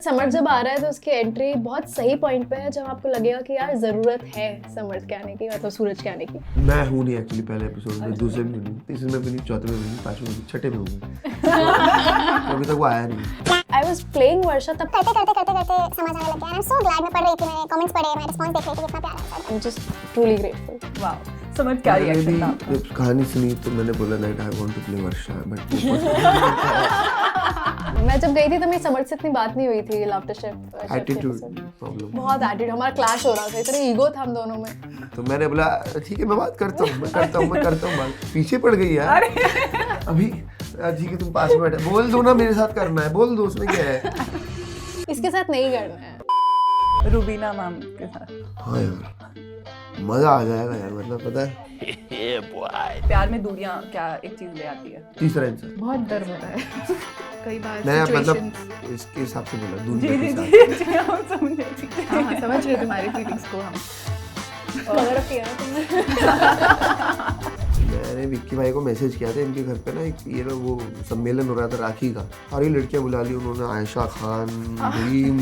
समर्थ जब आ रहा है तो उसकी एंट्री बहुत सही पॉइंट पे है, जब आपको लगेगा कि यार जरूरत है समर्थ के आने की, मतलब सूरज के आने की। मैं हूँ नहीं एक्चुअली पहले एपिसोड में, दूसरे में भी नहीं, तीसरे में भी नहीं, चौथे में भी नहीं, पांचवें में भी, छठे में हूँ तो अभी तक वो आया नहीं। आई वॉज प्लेइंग वर्षा तब करते समझ आने लग गया। आई एम सो ग्लैड। मैं पढ़ रही थी, मैंने कमेंट्स पढ़े, मैं रिस्पॉन्स देख रही थी, कितना प्यारा है। आई am just truly grateful. Wow, समझ क्या रिएक्शन था आपका? जब कहानी सुनी तो मैंने बोला that I want to play Varsha, but मैं जब गई थी तो मेरी समर्थ से इतनी बात नहीं हुई थी लाफ्टर शेफ एटीट्यूड प्रॉब्लम। बहुत एटीट्यूड, हमारा क्लैश हो रहा था, इतना ईगो था हम दोनों में। तो मैंने बोला ठीक है मैं बात करता हूँ, मैं करता हूँ बात। पीछे पड़ गई यार अभी। ठीक है तुम पास में बैठे, बोल दो ना मेरे साथ करना है, बोल दो, उसमें क्या है। इसके साथ नहीं करना है। रूबीना मैम के साथ हाँ यार मजा आ जाएगा यार, मतलब पता है प्यार में दूरियां क्या एक चीज ले आती है। तीसरा इंसान बहुत डर होता है कई बार मैं situations- मतलब इसके हिसाब से बोला जी दुनिया जी के जी साथ। जी हम समझे। हाँ हाँ समझ रहे तुम्हारी फीलिंग्स को हम। कवर किया ना तुमने। मैंने विक्की भाई को मैसेज किया था, इनके घर पे ना एक ये ना वो सम्मेलन हो रहा था राखी का, सारी लड़कियां बुला ली उन्होंने, आयशा खान, रीम,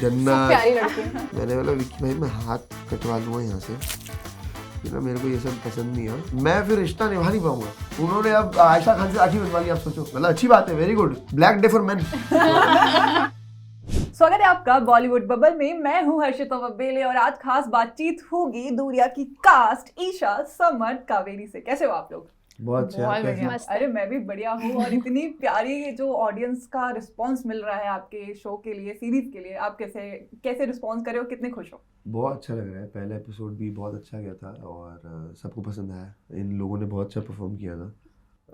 जन्नत। प्यारी लड़की है। मैंने बोला विक्की भाई मैं हाथ कटवा लूँगा यहाँ से, कि ना मेरे को ये सब पसंद नहीं है, मैं फिर रिश्ता निभा नहीं पाऊंगा। उन्होंने अब आयशा खान से राखी बनवा ली, आप सोचो, मतलब अच्छी बात है, very good, black day for main. स्वागत है आपका बॉलीवुड बबल में। मैं हूं हर्षिता वब्बेले और आज खास बातचीत होगी दूरिया की कास्ट ईशा, समर्थ, कावेरी से। कैसे हो आप लोग? बहुत अच्छा बहुत कैसे? बढ़िया। मस्त। अरे मैं भी बढ़िया हूँ और इतनी प्यारी जो ऑडियंस का रिस्पांस मिल रहा है आपके शो के लिए, सीरीज के लिए, आप कैसे रिस्पांस कर रहे हो, कितने खुश हो? बहुत अच्छा लग रहा है, पहला एपिसोड भी बहुत अच्छा गया था और सबको पसंद आया, इन लोगों ने बहुत अच्छा परफॉर्म किया था।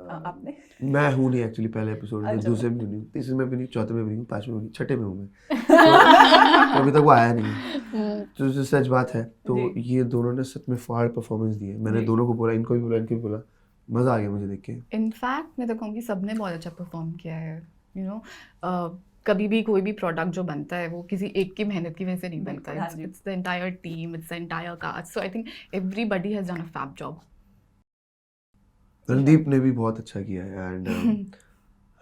आपने? मैं हूँ नहीं एक्चुअली पहले एपिसोड में, अच्छा। दूसरे में भी नहीं, तीसरे में भी नहीं, चौथे में भी नहीं, पांचवें में भी नहीं, छठे में हूँ मैं तो अभी तक वो आया नहीं। तो जो सच बात है तो जी। ये दोनों ने सच में फाड़ परफॉर्मेंस दी है। मैंने जी। दोनों को बोला, इनको भी बोला, इनको भी बोला, मजा आ गया मुझे देख के। इनफैक्ट मैं तो कहूँगी सबने बहुत अच्छा परफॉर्म किया है। यू नो कभी भी कोई भी प्रोडक्ट जो बनता है वो किसी एक की मेहनत की वजह से नहीं बनता हाँ है। जी। It's the entire team, it's the entire cast, so I think everybody has done a fab job. Randeep ने भी बहुत अच्छा किया है एंड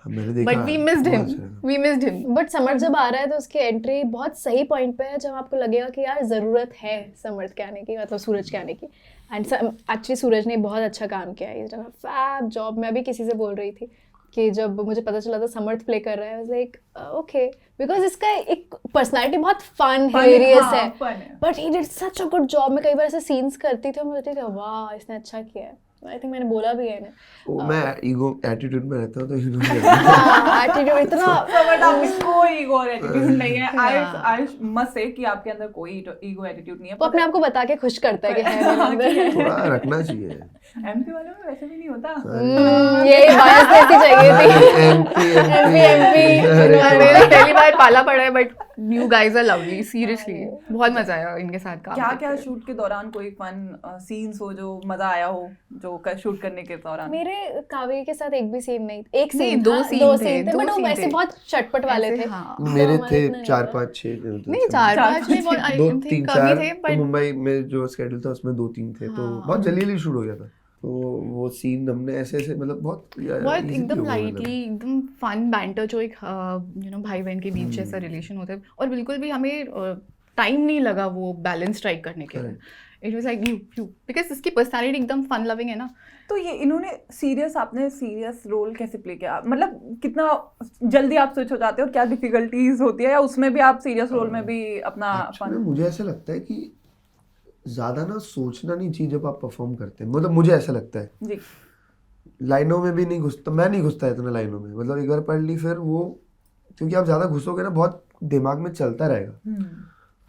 मैंने देखा बट वी मिस्ड बहुत हिम, अच्छा लगा। We missed him. But Samarth जब आ रहा है तो उसकी एंट्री बहुत सही पॉइंट पे है, जब आपको लगेगा कि यार ज़रूरत है समर्थ के आने की, मतलब सूरज के आने की। एंड एक्चुअली सूरज ने बहुत अच्छा काम किया है, is done a fab job. मैं भी किसी से बोल रही थी कि जब मुझे पता चला था समर्थ प्ले कर रहा है, लाइक ओके, बिकॉज इसका एक पर्सनैलिटी बहुत फन हिलेरियस हाँ, है, fun है। But he did such a good job. मैं कई बार ऐसे सीन्स करती थी और मुझे लगती थी वाह इसने अच्छा किया है। आई थिंक मैंने बोला भी है ना, वो मैं ईगो एटीट्यूड में रहता हूँ तो इन्होंने एटीट्यूड इतना बट आप में कोई ईगो और एटीट्यूड नहीं है। हाँ। आई मस्ट से कि आपके अंदर कोई ईगो एटीट्यूड नहीं है। वो अपने आप को बता के खुश करता है कि है मेरे अंदर। थोड़ा रखना चाहिए। एमपी वालों में वैसे भी नहीं होता। ये बायस ऐसी चाहिए थी। एमपी मेरा पहली बार पाला पड़ा है, but you guys are lovely, seriously बहुत मजा आया इनके साथ काम क्या करके। क्या शूट के दौरान कोई फन सीन्स हो जो मजा आया हो, जो शूट करने के दौरान? मेरे कावेरी के साथ एक भी सीन नहीं, एक नहीं, सीन दो था, scene दो थे, सीन थे, दो बट वो scene वैसे थे। बहुत चटपट वाले ऐसे, थे। हाँ। मेरे हमारा थे इतना नहीं 4 था। 5 6 नहीं, चार पाँच नहीं, बहुत दो I think तीन कम ही 4 थे, तो but मुंबई में जो स्केड्यूल था उसमें 2 3 थे, तो हाँ। बहुत जल्दी शूट हो गया था। तो वो सीन हमने ऐसे ऐसे मतलब बहुत बहुत easily एकदम हो गया, लाइटली, एकदम फन बैंटर, जो एक यू नो भाई बहन के बीच जैसा रिलेशन होता है, और बिल्कुल भी हमें टाइम नहीं लगा वो बैलेंस स्ट्राइक करने के लिए। It was like you because इसकी पर्सनालिटी एकदम फन लविंग है ना। तो ये इन्होंने आपने सीरियस रोल कैसे प्ले किया? मतलब कितना जल्दी आप स्विच हो जाते हो, क्या डिफिकल्टीज होती है, या उसमें भी आप सीरियस रोल में भी अपना Actually, फन? मुझे ऐसा लगता है कि ज्यादा ना सोचना नहीं चाहिए जब आप परफॉर्म करते हैं, मतलब मुझे ऐसा लगता है। जी। लाइनों में भी नहीं घुसता, मैं नहीं घुसता इतना लाइनों में, मतलब एक बार पढ़ ली फिर वो, क्योंकि आप ज्यादा घुसोगे ना बहुत दिमाग में चलता रहेगा,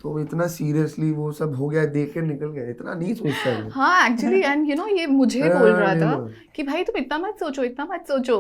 तो इतना सीरियसली वो सब हो गया, देख के निकल गया, इतना नहीं सोचता है। हाँ एक्चुअली, एंड यू नो ये मुझे बोल रहा था हाँ, कि भाई तुम इतना मत सोचो, इतना मत सोचो।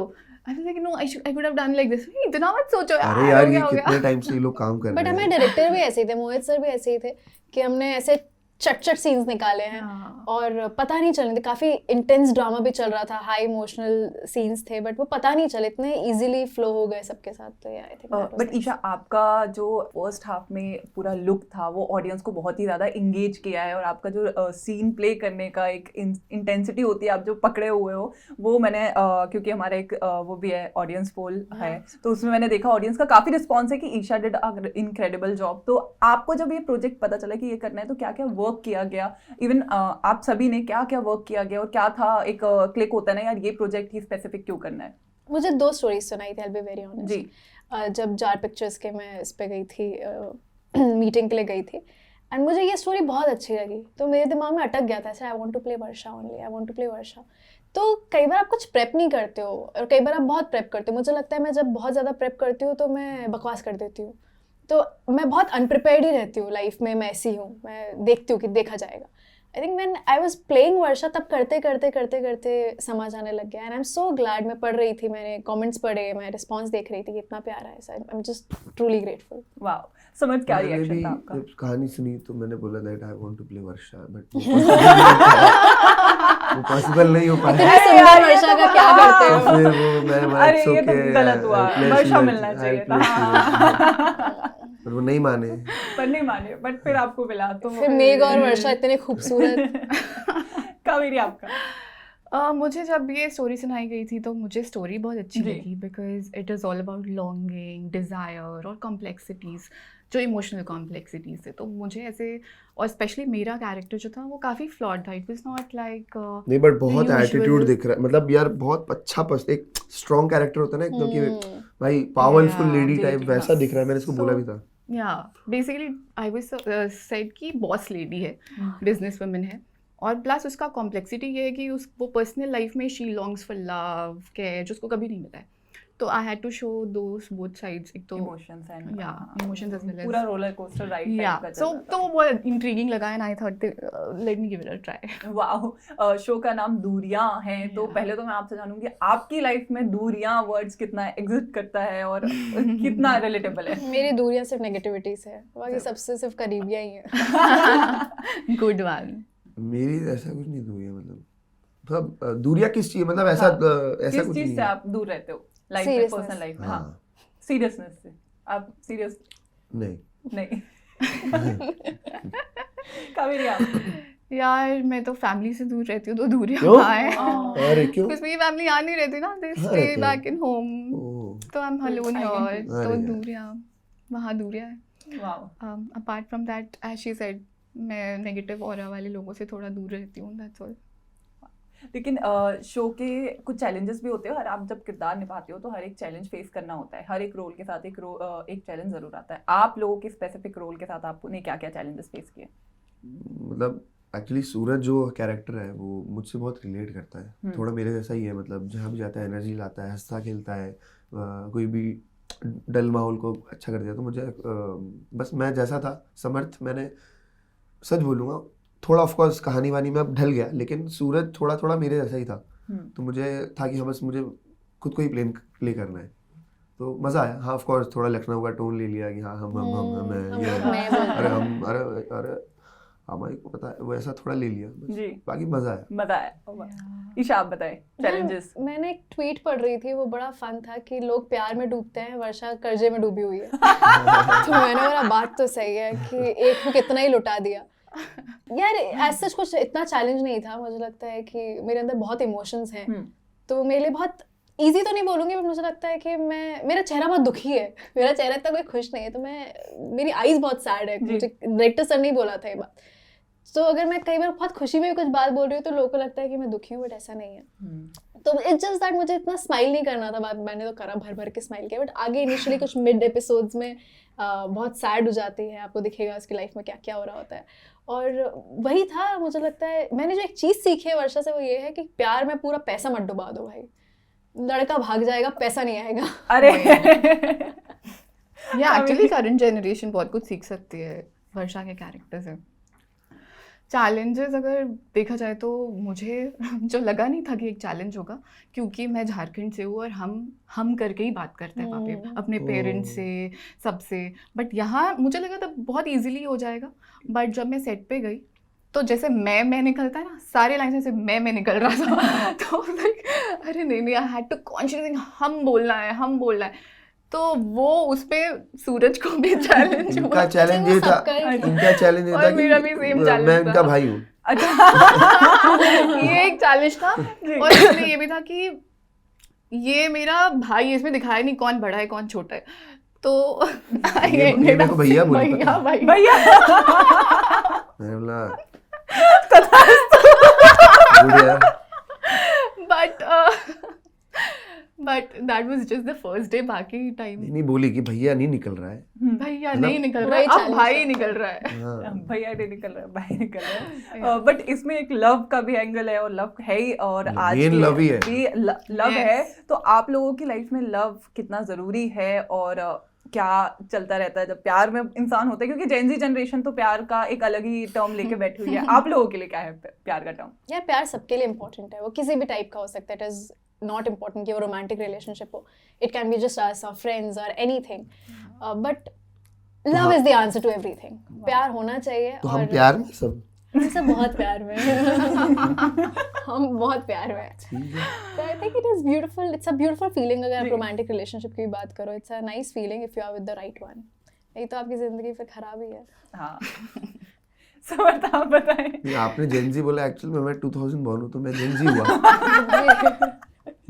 I was like no, I could have done like this. इतना मत सोचो यार, अरे यार हो ये गया, हो गया। कितने टाइम से ये लोग काम कर बट रहे हमारे हैं। डायरेक्टर भी ऐसे ही थे, मोहित सर भी ऐसे ही थे, कि हमने ऐसे चट सीन्स निकाले हैं हाँ। और पता नहीं चलने थे, काफ़ी इंटेंस ड्रामा भी चल रहा था, हाई इमोशनल सीन्स थे, बट वो पता नहीं चले, इतने इजीली फ्लो हो गए सबके साथ। तो आई थिंक बट ईशा, आपका जो फर्स्ट हाफ में पूरा लुक था वो ऑडियंस को बहुत ही ज़्यादा इंगेज किया है, और आपका जो सीन प्ले करने का एक इंटेंसिटी होती है, आप जो पकड़े हुए हो वो मैंने क्योंकि हमारा एक वो भी है ऑडियंस पोल है, तो उसमें मैंने देखा ऑडियंस का काफ़ी रिस्पॉन्स है कि ईशा डिड इनक्रेडिबल जॉब। तो आपको जब ये प्रोजेक्ट पता चला कि ये करना है तो क्या क्या वर्क किया गया, इवन आप सभी ने क्या क्या वर्क किया गया, और क्या था एक क्लिक होता है ना यार ये प्रोजेक्ट ही स्पेसिफिक क्यों करना है? मुझे 2 स्टोरीज सुनाई थी, I will be very honest जी। जब जार पिक्चर्स के मैं इस पे गई थी, मीटिंग के लिए गई थी, एंड मुझे ये स्टोरी बहुत अच्छी लगी, तो मेरे दिमाग में अटक गया था, I want to play Varsha only, I want to play Varsha. तो कई बार आप कुछ प्रेप नहीं करते हो और कई बार आप बहुत प्रेप करते हो। मुझे लगता है मैं जब बहुत ज़्यादा प्रेप करती हूँ तो मैं बकवास कर देती हूँ, तो मैं बहुत अनप्रिपेयर्ड ही रहती हूँ लाइफ में, मैं ऐसी हूँ, मैं देखती हूँ कि देखा जाएगा। I think when I was playing Varsha, तब करते करते समझ आने लग गया, and I am so glad. मैं पढ़ रही थी, मैंने कमेंट्स पढ़े, मैं रिस्पांस देख रही थी कि इतना प्यारा है, so I am just truly grateful. Wow, समझ क्या मैंने रिएक्शन भी था आपका? जब कहानी सुनी तो मैंने बोला that I want to play Varsha, but वो पॉसिबल नहीं हो पाया। इतनी सुंदर वर्षा का क्या करते हो? फिर वो मैं अरे ये तो गलत हुआ, वर्षा मिलना चाहिए था। पर वो नहीं माने। पर नहीं माने, बट फिर आपको मिला तो फिर मेघ और वर्षा इतने खूबसूरत। कावेरी आपका? मुझे जब ये स्टोरी सुनाई गई थी तो मुझे स्टोरी बहुत अच्छी जी। लगी, because it is all about longing, desire और कॉम्प्लेक्सिटीज़, जो इमोशनल कॉम्प्लेक्सिटीज़ है। तो मुझे ऐसे, और स्पेशली मेरा कैरेक्टर जो था वो काफ़ी फ्लॉड था, इट वाज नॉट लाइक नहीं, बट बहुत usual- एटीट्यूड दिख रहा है, मतलब यार बहुत अच्छा एक स्ट्रॉन्ग कैरेक्टर होता है ना एकदम कि भाई पावरफुल Yeah, लेडी जी, टाइप, जी, वैसा दिख रहा है। मैंने इसको So- बोला भी था। या बेसिकली आई वाज सेड कि बॉस लेडी है, बिजनेस वुमन है, और प्लस उसका कॉम्प्लेक्सिटी ये है कि वो पर्सनल लाइफ में she longs for love, care, जो उसको कभी नहीं मिला है। तो I had to show those both sides, एक तो emotions and emotions as well as पूरा रोलर कोस्टर राइड या टाइप का सो तो वो बहुत इंट्रीगिंग लगा, and I thought let me give it a try. Wow, show का नाम दूरियां है, तो पहले तो मैं आपसे जानूंगी आपकी लाइफ में दूरियां वर्ड्स कितना एग्जिस्ट करता है और कितना रिलेटेबल है? मेरी दूरियां सिर्फ नेगेटिविटी से है, बाकी सबसे सिर्फ करीबियां ही है। Good one. मेरी ऐसा कुछ नहीं दूरियां, मतलब दूरियां किस चीज, मतलब ऐसा ऐसा किस कुछ चीज नहीं से है। आप दूर रहते हो लाइफ में, Seriousness. पर्सनल लाइफ में? हाँ। हाँ, सीरियसनेस से आप सीरियस नहीं। नहीं? कावेरी आप? यार मैं तो फैमिली से दूर रहती हूँ, तो दूरियां क्यों? कहाँ है? अरे क्यों? बिकॉज मेरी फैमिली यहाँ नहीं रहती ना, दे कहाँ स्टे रहते हैं? बैक इन होम, ओह, तो आई एम अलोन हियर, अरे तो यार। दूरियां, वहाँ दूरियां है। Wow, apart from that, as she said, मैं नेगेटिव ऑरा वाले लोगों से थोड़ा दूर रहती हूँ, दैट्स ऑल। लेकिन शो के कुछ चैलेंजेस भी होते हैं, हर आप जब किरदार निभाते हो तो हर एक चैलेंज फेस करना होता है, हर एक रोल के साथ एक चैलेंज जरूर आता है। आप लोगों के स्पेसिफिक रोल के साथ आपने क्या क्या चैलेंजेस फेस किए? मतलब एक्चुअली सूरज जो कैरेक्टर है वो मुझसे बहुत रिलेट करता है, थोड़ा मेरे जैसा ही है, मतलब जहाँ भी जाता है एनर्जी लाता है, हंसता खेलता है, कोई भी डल माहौल को अच्छा कर दिया। तो मुझे बस मैं जैसा था समर्थ, मैंने सच बोलूँगा थोड़ा ऑफ कोर्स कहानी वानी में अब ढल गया, लेकिन सूरज थोड़ा थोड़ा मेरे जैसा ही था। तो मुझे था कि हाँ बस मुझे खुद को ही प्ले करना है, तो मज़ा आया। हाँ ऑफ कोर्स थोड़ा लखनऊ का टोन ले लिया कि हाँ हम हम ये लोग मैं बोलते अरे हम अरे हमारे को पता है, वो ऐसा थोड़ा ले लिया बस। जी, बाकी मज़ा आया। मजा आया। ईशा आप बताएं चैलेंजेस। मैंने एक ट्वीट पढ़ रही थी, वो बड़ा फन था कि लोग प्यार में डूबते हैं, वर्षा कर्जे में डूबी हुई है। तो मैंने बोला बात तो सही है कि एक को कितना ही लुटा दिया। यार ऐसा कुछ इतना चैलेंज नहीं था, मुझे लगता है कि मेरे अंदर बहुत इमोशंस हैं, तो मेरे लिए बहुत इजी तो नहीं बोलूँगी, बट मुझे लगता है कि मेरा चेहरा बहुत दुखी है, मेरा चेहरा इतना कोई खुश नहीं है, तो मेरी आईज बहुत सैड है। मुझे डायरेक्टर सर ने बोला था ये बात, तो अगर मैं कई बार बहुत खुशी में भी कुछ बात बोल रही हूँ तो लोगों को लगता है कि मैं दुखी हूँ, बट ऐसा नहीं है। तो इट्स जस्ट दैट मुझे इतना स्माइल नहीं करना था, मैंने तो करा, भर भर के स्माइल किया, बट आगे इनिशियली कुछ मिड एपिसोड्स में बहुत सैड हो जाती है, आपको दिखेगा उसकी लाइफ में क्या क्या हो रहा होता है। और वही था, मुझे लगता है मैंने जो एक चीज़ सीखी है वर्षा से वो ये है कि प्यार में पूरा पैसा मत डुबा दो भाई, लड़का भाग जाएगा, पैसा नहीं आएगा। अरे या एक्चुअली करंट जनरेशन बहुत कुछ सीख सकती है वर्षा के कैरेक्टर से। चैलेंजेस अगर देखा जाए तो मुझे जो लगा नहीं था कि एक चैलेंज होगा, क्योंकि मैं झारखंड से हूँ और हम करके ही बात करते हैं वहाँ पे अपने पेरेंट्स से, सबसे। बट यहाँ मुझे लगा था बहुत इजीली हो जाएगा, बट जब मैं सेट पे गई तो जैसे मैं निकलता है ना, सारे लाइन से मैं निकल रहा था तो लाइक अरे नहीं आई हैड टू कॉन्शियसली हम बोलना है तो वो उस पे सूरज को भी चैलेंज इनका चैलेंज ये था, इनका चैलेंज ये और था मेरा भी कि same challenge मैं था। इनका भाई हूँ। ये एक चैलेंज था और इसमें ये भी था कि ये मेरा भाई, इसमें दिखाया नहीं कौन बड़ा है कौन छोटा है, तो ये मेरे को भैया बोली, पता है? भैया मैंने बोला गुड यार। But that was just the first day. बाकी टाइम नहीं बोली कि भैया नहीं निकल रहा है। भैया मतलब नहीं निकल रहा वही है, अब challenge भाई था। निकल रहा है। हाँ। भैया नहीं निकल रहा है, भाई निकल रहा है। बट इसमें एक लव का भी एंगल है और लव है ही, और आज Main के love ही है। भी लव Yes. है। तो आप लोगों की लाइफ में लव कितना जरूरी है और क्या चलता रहता है जब प्यार में इंसान होता है, क्योंकि जेनजी जनरेशन तो प्यार का एक अलग ही टर्म लेके बैठी हुई है। आप लोगों के लिए क्या है प्यार का टर्म? यार प्यार सबके लिए इम्पोर्टेंट है, वो किसी भी टाइप का हो सकता है। इट इज नॉट इम्पोर्टेंट कि वो रोमांटिक रिलेशनशिप हो, it can be just us और फ्रेंड्स और anything, but love is the answer to everything. प्यार होना चाहिए। तो हम और प्यार में सब हम सब बहुत प्यार में हैं। हम बहुत प्यार में हैं। ठीक है। So I think it is beautiful. It's a beautiful feeling अगर आप रोमांटिक रिलेशनशिप की भी बात करो। It's a nice feeling if you are with the right one. नहीं तो आपकी जिंदगी फिर खराब ही है। हाँ समर्थ आप बताएं। नहीं, आपने जेनजी बोला, एक्चुअली मैं 2000 बॉर्न हूँ तो मैं जेनजी हुआ।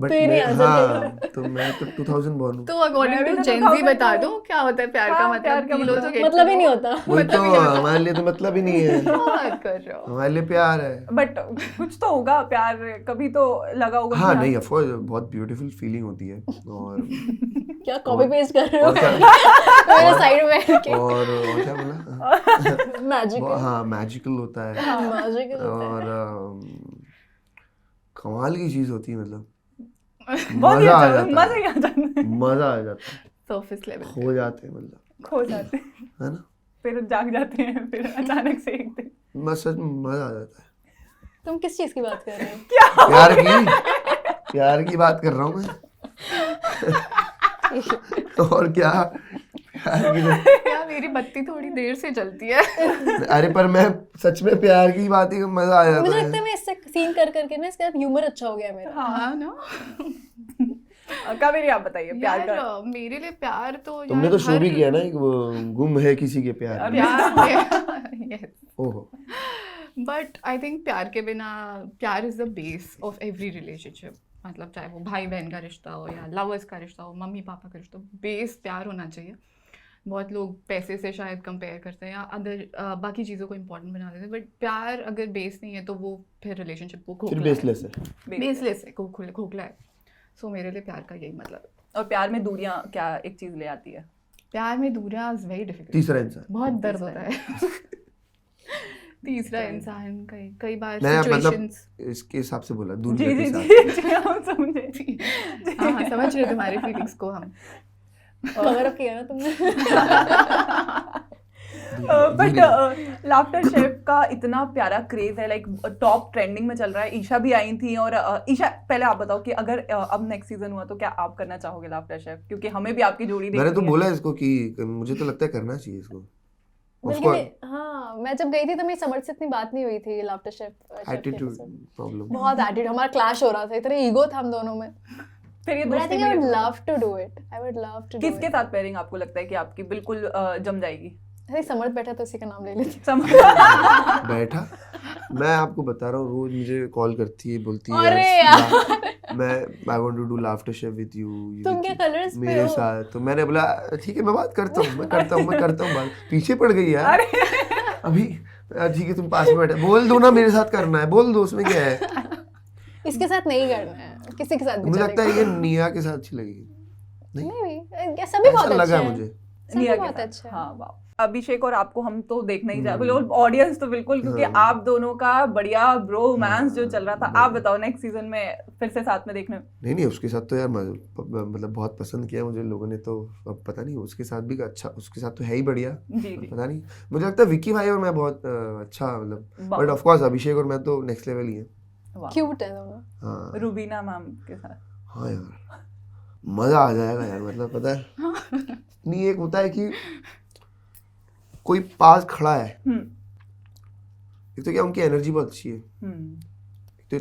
बट तो ये नहीं आंसर हाँ, तो मैं तो 2000 बॉर्न हूँ। तो अकॉर्डिंग मैं भी टू तो जेनजी 2000 बता दो क्या होता है प्यार का हाँ, प्यार मतलब? का किलो मतलब। तो get मतलब ही to नहीं know। होता। वही तो हमारे लिए तो मतलब ही नहीं है। बात कर रहे हो। हमारे लिए प्यार है। बट कुछ तो होगा प्यार, कभी तो लगा होगा हाँ कि नहीं, ऑफ कोर्स बहुत ब्यूटीफुल फीलिंग होती है। और क्या कॉपी पेस्ट कर रहे हो? और क्या मेरे साइड में के और क्या बोला? मैजिकल हाँ मैजिकल होता है। मैजिकल होता है। और कमाल की चीज होती है, मतलब बहुत ही मजा आ अच्छा, जाता मजा है। ही आ जाता है। मजा आ जाता है, सरफेस लेवल। खो जाते हैं, मतलब खो जाते हैं, है ना। फिर जाग जाते हैं, फिर अचानक से एक दिन बस सच में मजा आ जाता है। तुम किस चीज की बात कर रहे हो? प्यार की बात कर रहा हूँ मैं। और क्या प्यार की यार मेरी बत्ती थोड़ी देर से जलती है। अरे पर मैं सच में प्यार की बात ही मजा आ जाता मुझे है। लगता है मैं इससे सीन कर करके ना इसका ह्यूमर अच्छा हो गया मेरा। हाँ ना। कावेरी आप बताइए प्यार का। यार मेरे लिए प्यार तो तुमने यार तो शो भी हर किया ना, एक वो गुम है किसी के प्यार में। प्यार yes. ओहो। बट आई थिंक प्यार के बिना, प्यार is the base of every relationship. मतलब चाहे वो भाई बहन का रिश्ता हो या लवर्स का रिश्ता हो, मम्मी पापा का रिश्ता हो, बेस प्यार होना चाहिए। बहुत लोग पैसे से शायद कंपेयर करते हैं या अदर बाकी चीज़ों को इम्पोर्टेंट बना देते हैं, बट प्यार अगर बेस नहीं है तो वो फिर रिलेशनशिप को फिर खोखला बेसलेस है। बेसलेस है, खोखला है। सो मेरे लिए प्यार का यही मतलब है। और प्यार में दूरियां क्या एक चीज ले आती है? प्यार में दूरियां इज वेरी डिफिकल्ट। तीसरा इंसान। बहुत दर्द होता है। तीसरा इंसान कई बार मैं सिचुएशंस। मतलब इसके हिसाब से बोला जी दुनिया जी के साथ। जी हम समझे। हाँ समझ रहे तुम्हारे फीलिंग्स को हम। कवर अप किया ना तुमने। बट लाफ्टर शेफ का इतना प्यारा क्रेज है, लाइक टॉप ट्रेंडिंग में चल रहा है। ईशा भी आई थी, और ईशा पहले आप बताओ कि अगर अब नेक्स्ट सीजन हुआ तो क्या आप करना चाहोगे लाफ्टर शेफ? क्योंकि हमें भी आपकी जोड़ी मैंने तो देखनी है। बोला इसको कि मुझे तो लगता है करना चाहिए इसको। Of बल्कि course, हाँ, मैं जब गई थी तो मेरी समर से इतनी बात नहीं हुई थी लाफ्टर शेफ। Attitude problem. बहुत एटीट्यूड, हमारा क्लैश हो रहा था, इतना ईगो था हम दोनों में। फिर ये But I दोस्ती think I would में love to do it. I would love to do किसके it. साथ पेयरिंग आपको लगता है कि आपकी बिल्कुल जम जाएगी? अरे समर्थ बैठा तो उसी का नाम ले लेती। बैठा, मैं आपको बता रहा हूँ, रोज मुझे कॉल करती है, बोलती है अरे यार मैं I want to do laughter chef with you. तुम क्या कलर्स पे मेरे हो? साथ। तो मैंने बोला ठीक है मैं बात करता हूँ, मैं करता हूँ बात। पीछे पड़ गई यार अभी। ठीक है तुम पास में बैठे, बोल दो ना मेरे साथ करना है, बोल दो, उसमें क्या है। इसके साथ नहीं करना है, किसी के साथ भी मुझे लगता है ये चलेगा। निया के साथ अच्छी लगेगी। नहीं, सभी बहुत ऐसा अच्छे लगा हैं। मुझे। सभी निया के बहुत साथ। अच्छे हैं। हाँ वाह। अभिषेक और आपको हम तो देखना ही चाहे, ऑडियंस तो बिल्कुल, क्योंकि आप दोनों का बढ़िया ब्रोमांस जो चल रहा था। आप बताओ नेक्स्ट सीजन में फिर से साथ में देखने। नहीं उसके साथ तो यार मतलब बहुत पसंद किया मुझे लोगों ने, तो अब पता नहीं उसके साथ भी अच्छा, उसके साथ तो है ही बढ़िया। जी जी पता नहीं, मुझे लगता है विक्की भाई और मैं बहुत अच्छा, मतलब वाह। बट ऑफ कोर्स अभिषेक और मैं तो नेक्स्ट लेवल ही है। वाह। क्यूट है दोनों। हाँ रूबीना मैम के साथ। हाँ यार मजा आ जाएगा यार, मतलब पता है नहीं, एक होता है कि कोई पास खड़ा है, एक तो क्या उनकी एनर्जी बहुत अच्छी है, हम्म तो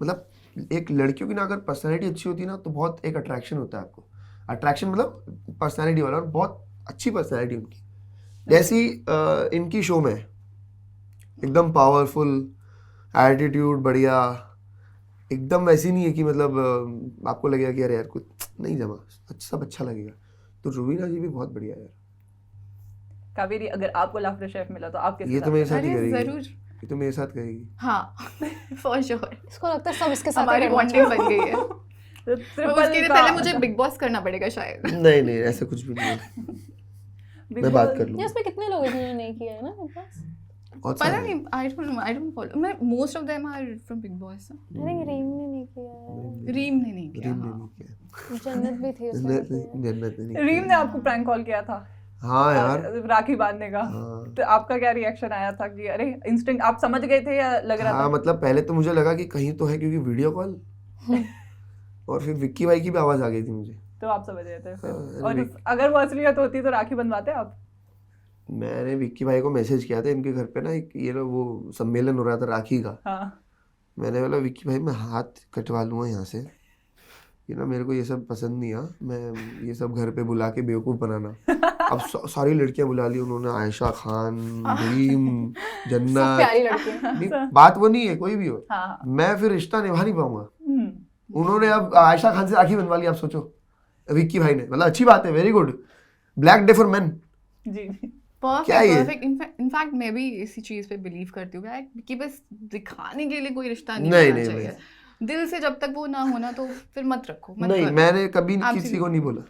मतलब एक लड़कियों की ना अगर पर्सनैलिटी अच्छी होती है ना तो बहुत एक अट्रैक्शन होता है आपको, अट्रैक्शन मतलब पर्सनैलिटी वाला, और बहुत अच्छी पर्सनैलिटी उनकी, जैसी इनकी शो में एकदम पावरफुल, एटीट्यूड बढ़िया, एकदम वैसी नहीं है कि मतलब आपको लगेगा कि अरे यार कुछ नहीं जमा, सब अच्छा लगेगा। तो रुबीना जी भी बहुत बढ़िया है यार। कावेरी, अगर आपको लाफ्टर शेफ मिला तो आप किसके ये तो साथ मेरे साथ ही अरे करेगी, जरूर, ये तो मेरे साथ करेगी। हाँ फॉर श्योर, इसको लगता है सब इसके साथ हमारी बॉन्डिंग बन गई है। तो तो ट्रिपल उसके लिए पहले मुझे बिग बॉस करना पड़ेगा शायद। नहीं नहीं ऐसा कुछ भी नहीं है, मैं बात कर ये लूँगा। इसमें कितने लोग हैं जिन्होंने नहीं किया है ना Big Boss? बहुत पता सारे नहीं, आई डोंट फॉलो, मैं most of them are from Bigg Boss. I think Reem ने नहीं किया है, रीम ने नहीं किया, रीम ने हाँ। नहीं किया, जन्नत भी थी उसमें। जन्नत ने नहीं रीम ने आपको प्रैंक कॉल किया था किया। हाँ यार, राखी बांधने का, हाँ। तो आपका क्या रिएक्शन आया था कि अरे इंस्टेंट आप समझ गए थे या लग रहा हाँ था? मतलब पहले तो मुझे लगा कि कहीं तो है क्योंकि वीडियो कॉल, और फिर विक्की भाई की भी आवाज़ आ गई थी मुझे। तो आप समझ गए थे फिर। हाँ, और अगर वो असलियत होती तो राखी बंधवाते आप? मैंने विक्की भाई को मैसेज किया था, इनके घर पे ना एक ये ना वो सम्मेलन हो रहा था राखी का। हाँ मैंने बोला विक्की भाई मैं हाथ कटवा लूँगा यहाँ से, ये ना मेरे को ये सब पसंद नहीं है, मैं ये सब घर पे बुला के बेवकूफ़ बनाना। अब सारी लड़कियां बुला ली उन्होंने, आयशा खान, रीम, सब जन्नत। प्यारी लड़की है। नहीं, बात वो नहीं है, कोई भी हो, हाँ मैं फिर रिश्ता निभा नहीं पाऊंगा। हम्म, उन्होंने अब आयशा खान से राखी बनवा ली, आप सोचो विक्की भाई ने, मतलब अच्छी बात है, very good, black day for men. जी क्या है ये? परफेक्ट। इनफैक्ट मैं भी इसी चीज पे बिलीव करती हूँ कि बस दिखाने के लिए कोई रिश्ता नहीं नहीं, होना नहीं, चाहिए। दिल से जब तक वो ना होना तो फिर मत रखो, मत नहीं करो। मैंने कभी Absolutely. किसी को नहीं बोला,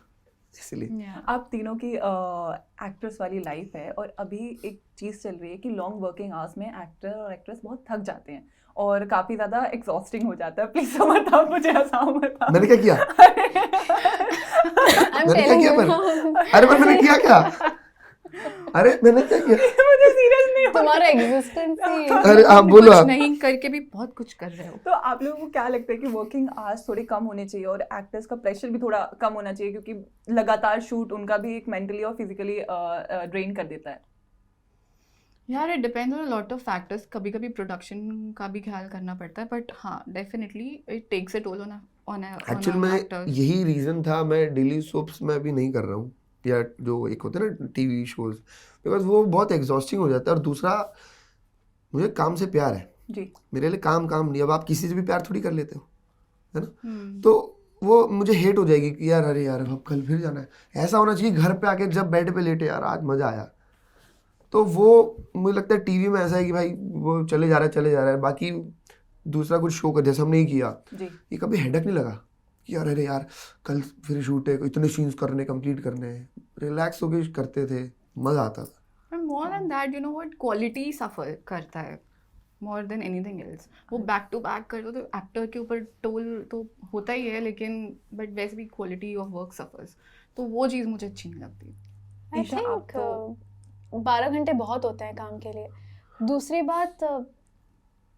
इसलिए। Yeah. आप तीनों की एक्ट्रेस वाली लाइफ है और अभी एक चीज़ चल रही है कि लॉन्ग वर्किंग आवर्स में एक्टर और एक्ट्रेस बहुत थक जाते हैं और काफ़ी ज़्यादा एग्जॉस्टिंग हो जाता है। प्लीज समझ आप मुझे हंसाओ मत आप। मैंने क्या किया? I'm मैंने क्या telling किया you पर? now. अरे पर मैंने किया क्या? अरे मैंने क्या किया? मुझे सीरियस नहीं हो। तुम्हारा एग्जिस्टेंस ही अरे आप बोलो कुछ आप। नहीं करके भी बहुत कुछ कर रहे हो। तो आप लोगों को क्या लगता है कि वर्किंग आवर्स थोड़ी कम होने चाहिए और एक्टर्स का प्रेशर भी थोड़ा कम होना चाहिए, क्योंकि लगातार शूट उनका भी एक मेंटली और फिजिकली ड्रेन कर देता है? यार it depends on lot of factors, कभी कभी प्रोडक्शन का भी ख्याल करना पड़ता है, बट हाँ definitely it takes a toll on actual में यही रीज़न था मैं डेली सोप्स में अभी नहीं कर रहा हूँ, या जो एक होते हैं ना टीवी शोज, बिकॉज वो बहुत एग्जॉस्टिंग हो जाता है। और दूसरा मुझे काम से प्यार है, जी मेरे लिए काम नहीं। अब आप किसी से भी प्यार थोड़ी कर लेते हो, है ना? तो वो मुझे हेट हो जाएगी कि यार अरे यार अब कल फिर जाना है। ऐसा होना चाहिए घर पे आके जब बेड पे लेटे यार आज मज़ा आया। तो वो मुझे लगता है टीवी में ऐसा है कि भाई वो चले जा रहा है, बाकी दूसरा कुछ शो कर जैसे हमने ही किया, जी ये कभी हेडक नहीं लगा कि यार अरे यार कल फिर शूट है, इतने सीन्स करने कंप्लीट करने हैं। रिलैक्स होके करते थे, मज़ा आता था। More than that you know what, quality suffer करता है मोर देन एनीथिंग एल्स। वो बैक टू बैक कर दो तो एक्टर के ऊपर टोल तो होता ही है, लेकिन बट वैसे भी क्वालिटी ऑफ वर्क सफर्स, तो वो चीज़ मुझे अच्छी नहीं लगती। आई ईशा, आप थिंक 12 घंटे बहुत होते हैं काम के लिए। दूसरी बात,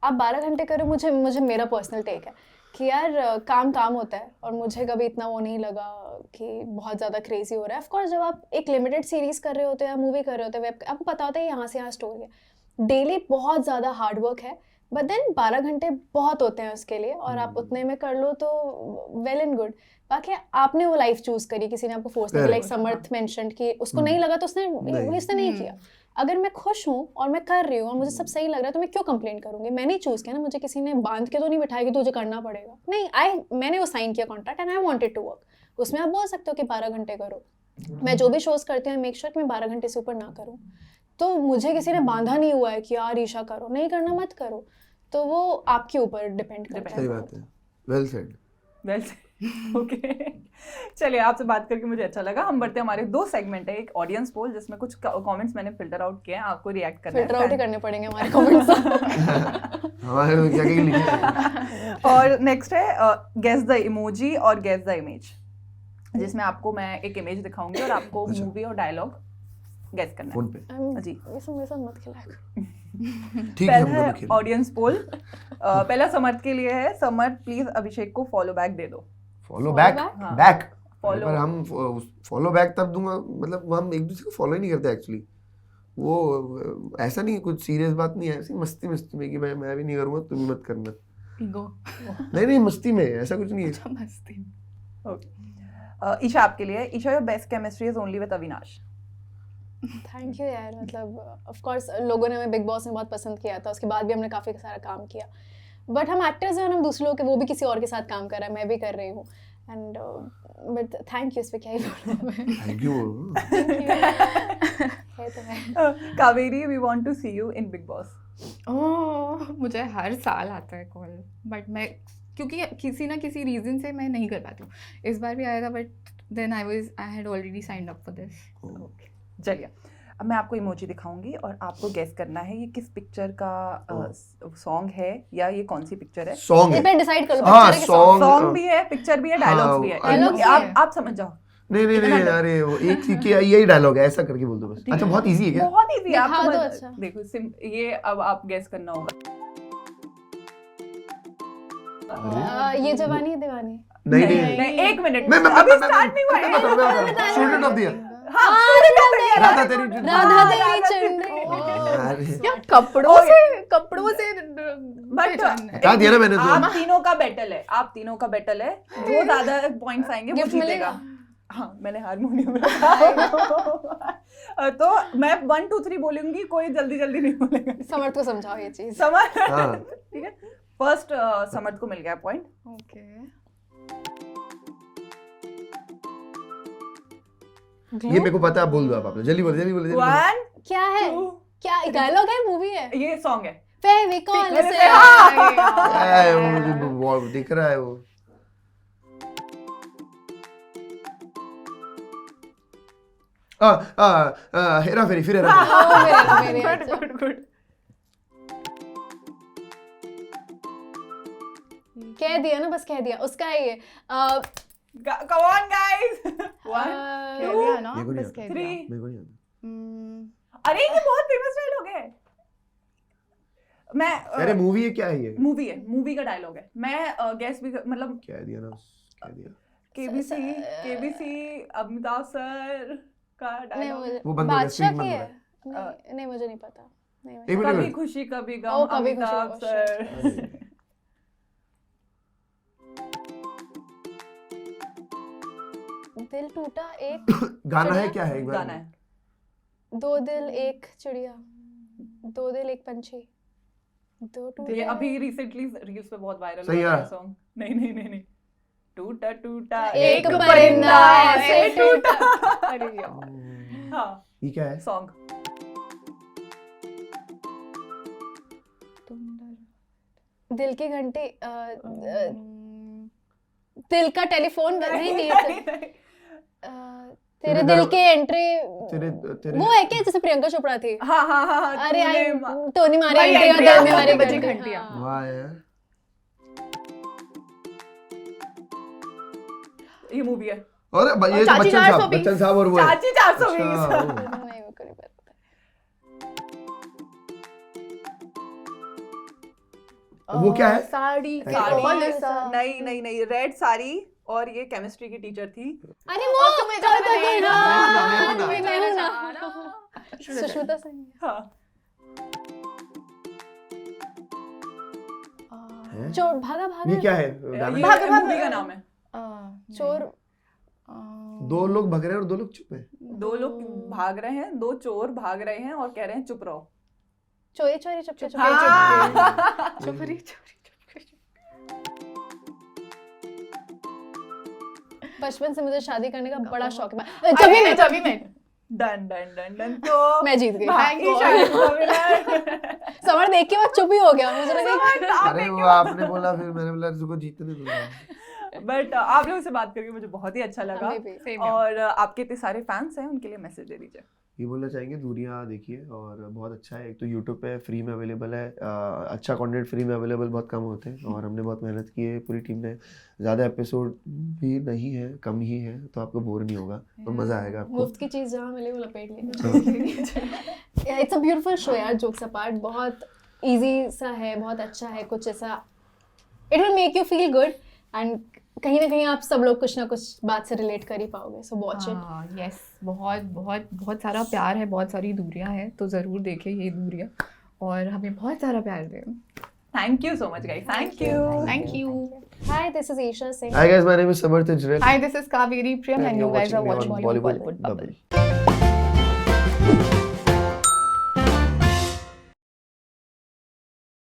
आप 12 घंटे करो, मुझे मेरा पर्सनल टेक है कि यार काम होता है, और मुझे कभी इतना वो नहीं लगा कि बहुत ज़्यादा क्रेजी हो रहा है। ऑफ कोर्स जब आप एक लिमिटेड सीरीज़ कर रहे होते हो या मूवी कर रहे होते हो, वेब, आपको पता होता है यहाँ से यहाँ स्टोरी है, डेली बहुत ज़्यादा हार्ड वर्क है, बट देन 12 घंटे बहुत होते हैं उसके लिए, और आप उतने में कर लो तो वेल एंड गुड। बाकी आपने वो लाइफ चूज़ करी, किसी ने आपको फोर्स नहीं, लाइक समर्थ मेंशन्ड कि उसको नहीं लगा तो उसने नहीं किया। अगर मैं खुश हूँ और मैं कर रही हूँ और मुझे सब सही लग रहा है तो मैं क्यों कंप्लेन करूँगी? मैंने चूज़ किया ना, मुझे किसी ने बांध के तो नहीं बिठाया कि तुझे करना पड़ेगा। नहीं, मैंने वो साइन किया contract and I wanted to work. उसमें आप बोल सकते हो कि 12 घंटे करो। मैं जो भी शोज़ करती हूँ मेक श्योर कि मैं 12 घंटे से ऊपर ना करूँ। तो मुझे किसी ने बांधा नहीं हुआ है कि यार ईशा करो, नहीं करना मत करो। तो वो आपके ऊपर डिपेंड करता है। सही बात है, वेल सेड। ओके चलिए, आपसे बात करके मुझे अच्छा लगा। हम बढ़ते हैं, हमारे 2 सेगमेंट है, एक ऑडियंस पोल जिसमें कुछ कमेंट्स मैंने फिल्टर आउट किए हैं, आपको रिएक्ट करना फिल्टर आउट ही करने पड़ेंगे हमारे कमेंट्स। हमारे में क्या क्या लिखा? और नेक्स्ट है गेस द इमोजी और गेस द इमेज, जिसमें आपको मैं एक इमेज दिखाऊंगी और आपको मूवी और डायलॉग गेस करना फोन है। पे जी मेरे साथ मत खिलाया। ठीक है, हम पहला दोनों है खेल। Audience poll. पहला समर्थ के लिए है। समर्थ प्लीज अभिषेक को फॉलो बैक दे दो। फॉलो बैक, हाँ। बैक Follow- पर हम फॉलो बैक तब दूंगा, मतलब हम एक दूसरे को फॉलो ही नहीं करते एक्चुअली। वो ऐसा नहीं, कुछ सीरियस बात नहीं है, ऐसी मस्ती मस्ती में कि मैं भी नहीं करूँगा, तुम भी मत करना। ईगो। नहीं मस्ती में, ऐसा कुछ नहीं है। मस्ती में। Okay. ईशा आपके लिए, Isha your best chemistry is only with Avinash. Thank you यार, मतलब ऑफ कोर्स लोगों ने हमें बिग बॉस में बहुत पसंद किया था, उसके बाद भी हमने काफ़ी सारा काम किया, बट हम एक्टर्स हैं और हम दूसरे लोग के, वो भी किसी और के साथ काम कर रहा है, मैं भी कर रही हूँ, एंड बट थैंक यू, इस पे क्या ही बोलूँ मैं। Thank you. है तो है। Kaveri, we want to see you in Bigg Boss. Oh, मुझे हर साल आता है कॉल, बट मैं क्योंकि किसी ना किसी रीजन से मैं नहीं कर पाती हूँ। इस बार भी आया था, but then I had already signed up for this. चलिए, अब मैं आपको इमोजी दिखाऊंगी और आपको गेस करना है ये किस पिक्चर का सॉन्ग है या ये कौन सी पिक्चर है। सॉन्ग ये है। पे डिसाइड कर लो, हाँ, picture है कि song- सॉन्ग भी है, पिक्चर भी है, डायलॉग्स भी है। dialogues भी है। आप समझ जाओ। नहीं, अरे वो एक ही किया, यही डायलॉग है, ऐसा करके बोल दो बस। अच्छा, बहुत इजी है क्या? बहुत इजी है, आप दिखा दो, समझ अच्छा। देखो ये अब आप गेस करना होगा। ये जवानी है दीवानी। नहीं नहीं, एक मिनट, मैं अभी स्टार्ट नहीं हुआ है। स्टूडेंट ऑफ द ईयर, हाँ, राधा तेरी राधा तेरी चंद्री। अरे क्या कपड़ों से बता दिया ना मैंने तो। आप तीनों का बैटल है, आप तीनों का बैटल है, जो ज्यादा पॉइंट्स आएंगे वो Gift जीतेगा। मिलेगा? हाँ, मैंने हारमोनियम रखा। तो मैं 1 2 3 बोलूंगी, कोई जल्दी नहीं बोलेगा। समर्थ को समझाओ ये चीज। समझ? हाँ। ठीक है, फर्स्ट समर्थ को मिल गया पॉइंट। ओके। ये मेरे को पता है, आप बोल दो, आप जल्दी बोलो। 1 क्या है, 2, क्या डायलॉग है, मूवी है? ये सॉन्ग है। फेविकॉल मेरे से। से- है वो, मुझे वो दिख रहा है वो। हेरा फेरी, फिर हेरा फेरी। मेरे गुड गुड गुड। कह दिया ना, बस कह दिया, उसका है ये। Come on guys. 1 कह दिया ना, मेरे को नहीं बस कह 3 दिया। मेरे को नहीं आता। अरे ये बहुत फेमस डायलॉग है। मैं अरे मूवी है, क्या है ये? मूवी है, मूवी का डायलॉग है। मैं गैस भी मतलब क्या दिया ना, क्या दिया? केबीसी अमिताभ सर का नहीं, डायलॉग। मुझे वो बंद हो गया, बादशाह screen बंद की हो है। नहीं, मुझे नहीं पता। नहीं, एक मिनट, कभी खुशी कभी गम, ओ, कभी खुशी, अमिताभ ओ, सर। अरे। दिल टूटा एक गाना है, क्या है एक बार? गाना है। 2 दिल एक चिड़िया, 2 दिल एक पंछी, 2 टूटे। ये अभी रिसेंटली रील्स पे बहुत वायरल सही हुआ है। है सॉन्ग। नहीं टूटा टूटा एक परिंदा ऐसे टूटा। अरे यार। हाँ, ये क्या है? सॉन्ग। दिल की घंटी, दिल का टेलीफोन, नहीं तेरे दिल की एंट्री, तेरे वो है क्या जैसे प्रियंका चोपड़ा थी? हाँ अरे तूने आई टोनी मारी भाई एंट्री और entry, दिल में हाँ, मारी बजी घंटी। घंटियाँ। हाँ। वाह यार। ये मूवी है। और ये तो चाची बच्चन साहब, 420। बच्चन साहब और वो है। चाची 420। अच्छा, वो। नहीं, वो को नहीं पता। वो क्या है? साड़ी के साड़ी। कौन सा? नहीं रेड साड़ी, और ये केमिस्ट्री की टीचर थी। अरे वो तुम्हें चल जाना है, तो मैं हूं ना। मैं हूं ना। ना। सुष्मिता सेन। हाँ, चोर भागा ये क्या है? गाना? ये भाग, भाग, मूवी का भाग। नाम है। चोर, दो लोग भाग रहे हैं और दो लोग चुप हैं। 2 लोग भाग रहे हैं, 2 चोर भाग रहे हैं और कह रहे हैं चुप रहो। चोरी चोरी चुपके चुपके। हाँ। चोरी। बचपन से मुझे शादी करने का बड़ा शौक है। जब भी मैं डन तो मैं जीत गई। भाई शादी को winner। समर देख के मैं चुप ही हो गया, मुझे लगा अरे वो आपने बोला, फिर मैंने बोला इसको जीतने दो। बट आप लोगों से बात करके मुझे बहुत ही अच्छा लगा। हमें भी। Same here. और आपके इतने सारे फैंस हैं, उनके लिए मैसेज दे दीजिए। ये बोलना चाहेंगे, दूरियां देखिए, और बहुत अच्छा है। एक तो यूट्यूब पे फ्री में अवेलेबल है, अच्छा कंटेंट फ्री में अवेलेबल बहुत कम होते हैं, और हमने बहुत मेहनत की है पूरी टीम ने। ज़्यादा एपिसोड भी नहीं है, कम ही है, तो आपको बोर नहीं होगा और मज़ा आएगा आपको। मुफ्त की चीज जहाँ मिले वो लपेट लेंगे। इट्स अ ब्यूटीफुल शो यार, जोक्स अपार्ट। बहुत इजी सा है, बहुत अच्छा है, कुछ ऐसा it will make you feel good. And कहीं ना कहीं आप सब लोग कुछ ना कुछ बात से रिलेट कर ही पाओगे, सो वॉच इट। यस, बहुत बहुत बहुत सारा प्यार है, बहुत सारी दूरियां हैं, तो ज़रूर देखें ये दूरियां और हमें बहुत सारा प्यार दें। Thank you so much, guys. Thank you. Thank you. Hi, this is Isha saying Hi guys, my name is Samarth Israel. Hi, this is Kaveri Priyam and you guys are me watching on Bollywood Bubble.